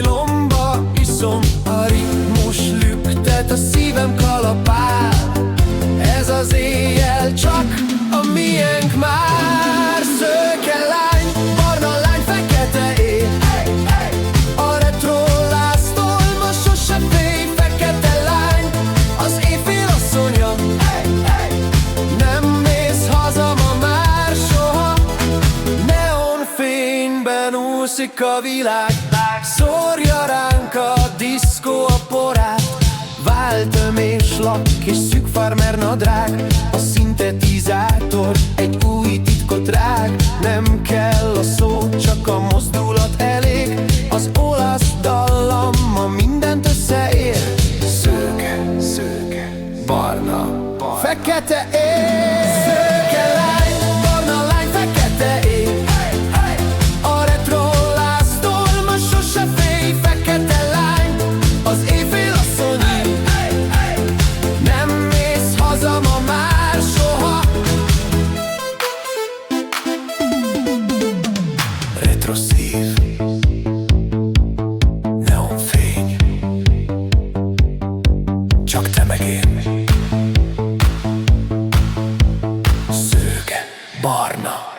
célomba iszom, a ritmus lüktet, a szívem kalapál. Ez az éjjel csak a miénk már. Szőke lány, barna lány, fekete éj, a retro láztól ma sose félj. Fekete lány, az éjfél asszonya, nem mész haza ma már soha. Neonfényben úszik a világ, szórja ránk a diszkó a porát. Váltöm és lak és szűk farmer nadrág, a szintetizátor egy új titkot rág. Nem kell a szó, csak a mozdulat elég, az olasz dallam ma mindent összeér. Szőke, szőke, barna, barna, fekete éj. Szőke lány, barna lány, fekete éj, a retro láztól ma sose félj. Fekete lány, az éjfél asszony, nem mész haza ma már soha. Retro szív, neonfény, csak te meg én. Szőke, barna,